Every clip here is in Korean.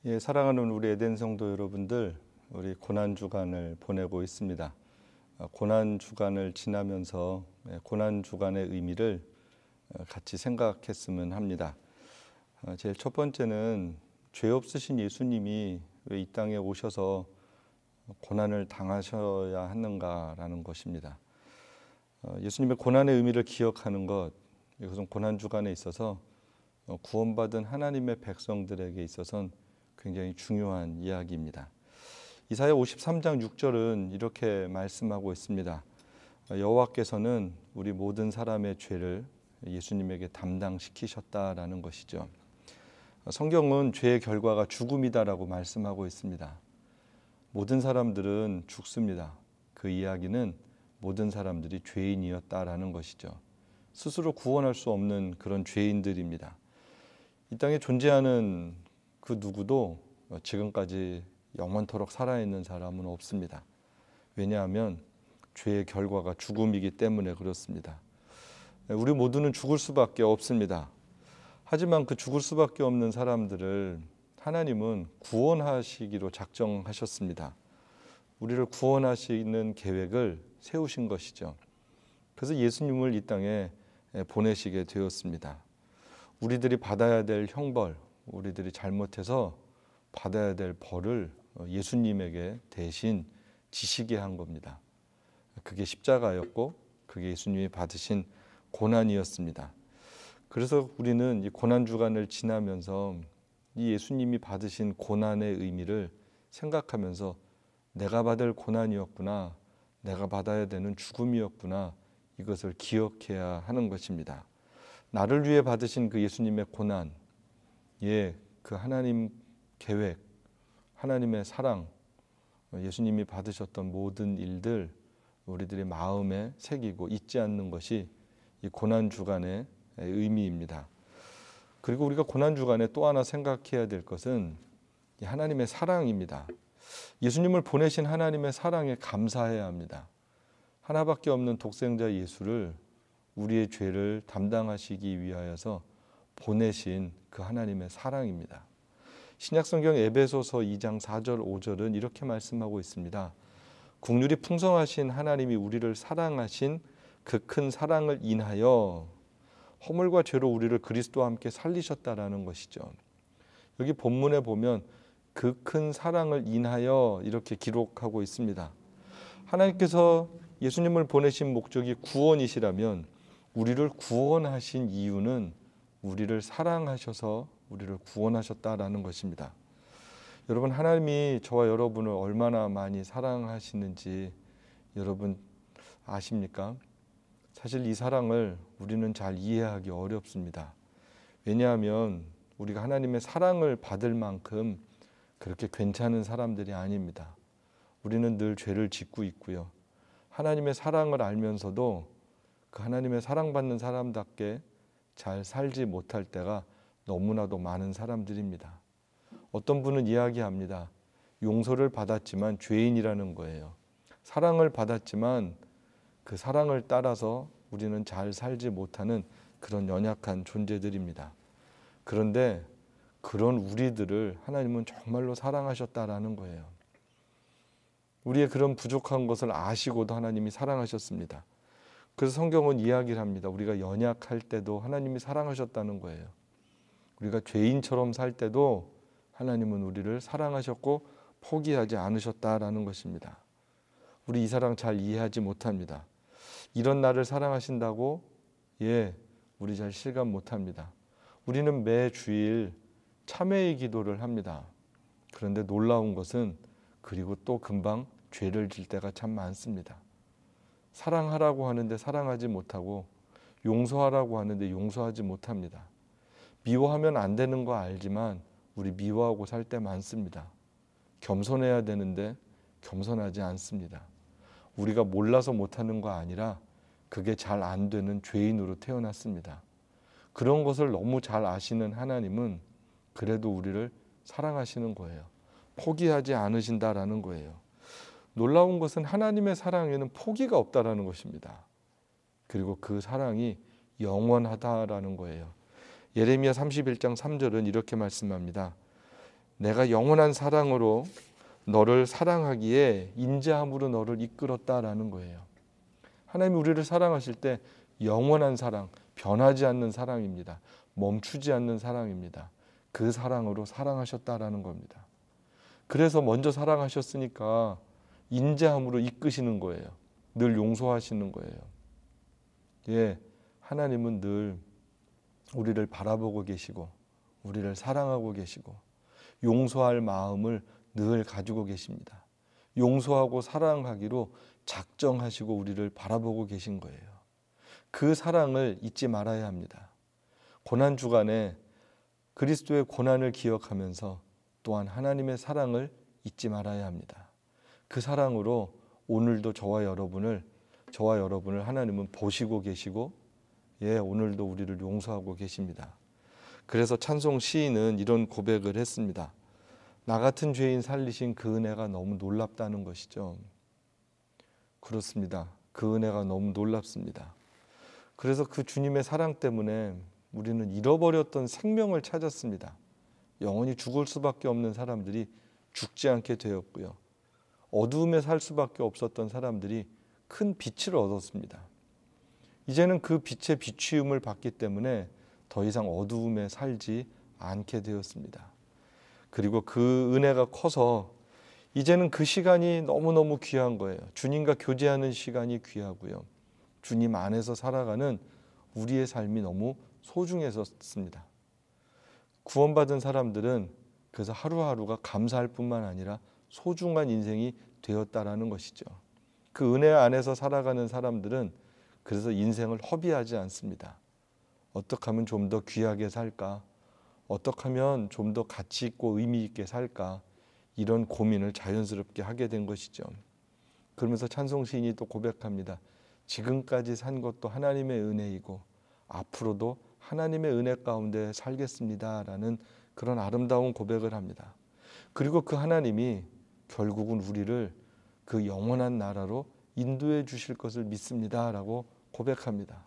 예, 사랑하는 우리 에덴 성도 여러분들, 우리 고난 주간을 보내고 있습니다. 고난 주간을 지나면서 고난 주간의 의미를 같이 생각했으면 합니다. 제일 첫 번째는 죄 없으신 예수님이 왜 이 땅에 오셔서 고난을 당하셔야 하는가라는 것입니다. 예수님의 고난의 의미를 기억하는 것, 이것은 고난 주간에 있어서 구원받은 하나님의 백성들에게 있어서는 굉장히 중요한 이야기입니다. 이사야 53장 6절은 이렇게 말씀하고 있습니다. 여호와께서는 우리 모든 사람의 죄를 예수님에게 담당시키셨다라는 것이죠. 성경은 죄의 결과가 죽음이다라고 말씀하고 있습니다. 모든 사람들은 죽습니다. 그 이야기는 모든 사람들이 죄인이었다라는 것이죠. 스스로 구원할 수 없는 그런 죄인들입니다. 이 땅에 존재하는 그 누구도 지금까지 영원토록 살아있는 사람은 없습니다. 왜냐하면 죄의 결과가 죽음이기 때문에 그렇습니다. 우리 모두는 죽을 수밖에 없습니다. 하지만 그 죽을 수밖에 없는 사람들을 하나님은 구원하시기로 작정하셨습니다. 우리를 구원하시는 계획을 세우신 것이죠. 그래서 예수님을 이 땅에 보내시게 되었습니다. 우리들이 받아야 될 형벌, 우리들이 잘못해서 받아야 될 벌을 예수님에게 대신 지시게 한 겁니다. 그게 십자가였고 그게 예수님이 받으신 고난이었습니다. 그래서 우리는 이 고난 주간을 지나면서 이 예수님이 받으신 고난의 의미를 생각하면서 내가 받을 고난이었구나, 내가 받아야 되는 죽음이었구나, 이것을 기억해야 하는 것입니다. 나를 위해 받으신 그 예수님의 고난, 그 하나님 계획, 하나님의 사랑, 예수님이 받으셨던 모든 일들 우리들의 마음에 새기고 잊지 않는 것이 이 고난 주간의 의미입니다. 그리고 우리가 고난 주간에 또 하나 생각해야 될 것은 이 하나님의 사랑입니다. 예수님을 보내신 하나님의 사랑에 감사해야 합니다. 하나밖에 없는 독생자 예수를 우리의 죄를 담당하시기 위하여서 보내신 그 하나님의 사랑입니다. 신약성경 에베소서 2장 4절 5절은 이렇게 말씀하고 있습니다. 국률이 풍성하신 하나님이 우리를 사랑하신 그 큰 사랑을 인하여 허물과 죄로 우리를 그리스도와 함께 살리셨다라는 것이죠. 여기 본문에 보면 그 큰 사랑을 인하여 이렇게 기록하고 있습니다. 하나님께서 예수님을 보내신 목적이 구원이시라면 우리를 구원하신 이유는 우리를 사랑하셔서 우리를 구원하셨다라는 것입니다. 여러분, 하나님이 저와 여러분을 얼마나 많이 사랑하시는지 여러분 아십니까? 사실 이 사랑을 우리는 잘 이해하기 어렵습니다. 왜냐하면 우리가 하나님의 사랑을 받을 만큼 그렇게 괜찮은 사람들이 아닙니다. 우리는 늘 죄를 짓고 있고요. 하나님의 사랑을 알면서도 그 하나님의 사랑받는 사람답게 잘 살지 못할 때가 너무나도 많은 사람들입니다. 어떤 분은 이야기합니다. 용서를 받았지만 죄인이라는 거예요. 사랑을 받았지만 그 사랑을 따라서 우리는 잘 살지 못하는 그런 연약한 존재들입니다. 그런데 그런 우리들을 하나님은 정말로 사랑하셨다라는 거예요. 우리의 그런 부족한 것을 아시고도 하나님이 사랑하셨습니다. 그래서 성경은 이야기를 합니다. 우리가 연약할 때도 하나님이 사랑하셨다는 거예요. 우리가 죄인처럼 살 때도 하나님은 우리를 사랑하셨고 포기하지 않으셨다라는 것입니다. 우리 이 사랑 잘 이해하지 못합니다. 이런 나를 사랑하신다고 우리 잘 실감 못합니다. 우리는 매 주일 참회의 기도를 합니다. 그런데 놀라운 것은 그리고 또 금방 죄를 질 때가 참 많습니다. 사랑하라고 하는데 사랑하지 못하고 용서하라고 하는데 용서하지 못합니다. 미워하면 안 되는 거 알지만 우리 미워하고 살 때 많습니다. 겸손해야 되는데 겸손하지 않습니다. 우리가 몰라서 못하는 거 아니라 그게 잘 안 되는 죄인으로 태어났습니다. 그런 것을 너무 잘 아시는 하나님은 그래도 우리를 사랑하시는 거예요. 포기하지 않으신다라는 거예요. 놀라운 것은 하나님의 사랑에는 포기가 없다라는 것입니다. 그리고 그 사랑이 영원하다라는 거예요. 예레미야 31장 3절은 이렇게 말씀합니다. 내가 영원한 사랑으로 너를 사랑하기에 인자함으로 너를 이끌었다라는 거예요. 하나님이 우리를 사랑하실 때 영원한 사랑, 변하지 않는 사랑입니다. 멈추지 않는 사랑입니다. 그 사랑으로 사랑하셨다라는 겁니다. 그래서 먼저 사랑하셨으니까 인자함으로 이끄시는 거예요. 늘 용서하시는 거예요. 예, 하나님은 늘 우리를 바라보고 계시고 우리를 사랑하고 계시고 용서할 마음을 늘 가지고 계십니다. 용서하고 사랑하기로 작정하시고 우리를 바라보고 계신 거예요. 그 사랑을 잊지 말아야 합니다. 고난주간에 그리스도의 고난을 기억하면서 또한 하나님의 사랑을 잊지 말아야 합니다. 그 사랑으로 오늘도 저와 여러분을 하나님은 보시고 계시고 오늘도 우리를 용서하고 계십니다. 그래서 찬송 시인은 이런 고백을 했습니다. 나 같은 죄인 살리신 그 은혜가 너무 놀랍다는 것이죠. 그렇습니다. 그 은혜가 너무 놀랍습니다. 그래서 그 주님의 사랑 때문에 우리는 잃어버렸던 생명을 찾았습니다. 영원히 죽을 수밖에 없는 사람들이 죽지 않게 되었고요. 어두움에 살 수밖에 없었던 사람들이 큰 빛을 얻었습니다. 이제는 그 빛의 비추임을 받기 때문에 더 이상 어두움에 살지 않게 되었습니다. 그리고 그 은혜가 커서 이제는 그 시간이 너무너무 귀한 거예요. 주님과 교제하는 시간이 귀하고요. 주님 안에서 살아가는 우리의 삶이 너무 소중해졌습니다. 구원받은 사람들은 그래서 하루하루가 감사할 뿐만 아니라 소중한 인생이 되었다라는 것이죠. 그 은혜 안에서 살아가는 사람들은 그래서 인생을 허비하지 않습니다. 어떻게 하면 좀 더 귀하게 살까? 어떻게 하면 좀 더 가치 있고 의미 있게 살까? 이런 고민을 자연스럽게 하게 된 것이죠. 그러면서 찬송 시인이 또 고백합니다. 지금까지 산 것도 하나님의 은혜이고 앞으로도 하나님의 은혜 가운데 살겠습니다라는 그런 아름다운 고백을 합니다. 그리고 그 하나님이 결국은 우리를 그 영원한 나라로 인도해 주실 것을 믿습니다라고 고백합니다.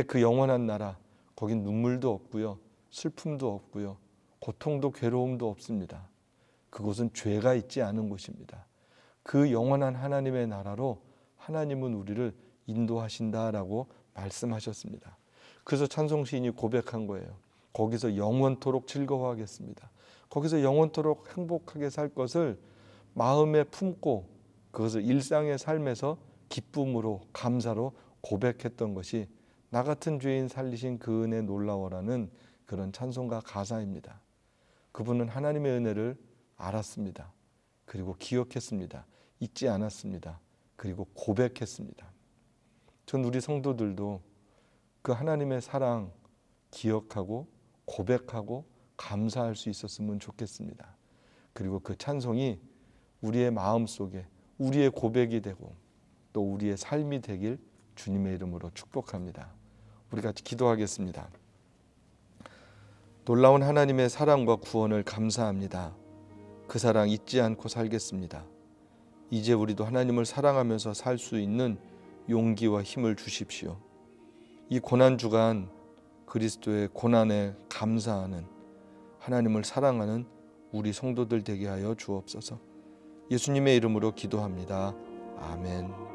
그 영원한 나라, 거긴 눈물도 없고요, 슬픔도 없고요, 고통도 괴로움도 없습니다. 그곳은 죄가 있지 않은 곳입니다. 그 영원한 하나님의 나라로 하나님은 우리를 인도하신다라고 말씀하셨습니다. 그래서 찬송 시인이 고백한 거예요. 거기서 영원토록 즐거워하겠습니다. 거기서 영원토록 행복하게 살 것을 마음에 품고 그것을 일상의 삶에서 기쁨으로 감사로 고백했던 것이 나 같은 죄인 살리신 그 은혜 놀라워라는 그런 찬송가 가사입니다. 그분은 하나님의 은혜를 알았습니다. 그리고 기억했습니다. 잊지 않았습니다. 그리고 고백했습니다. 전 우리 성도들도 그 하나님의 사랑 기억하고 고백하고 감사할 수 있었으면 좋겠습니다. 그리고 그 찬송이 우리의 마음속에 우리의 고백이 되고 또 우리의 삶이 되길 주님의 이름으로 축복합니다. 우리 같이 기도하겠습니다. 놀라운 하나님의 사랑과 구원을 감사합니다. 그 사랑 잊지 않고 살겠습니다. 이제 우리도 하나님을 사랑하면서 살 수 있는 용기와 힘을 주십시오. 이 고난주간 그리스도의 고난에 감사하는 하나님을 사랑하는 우리 성도들 되게 하여 주옵소서. 예수님의 이름으로 기도합니다. 아멘.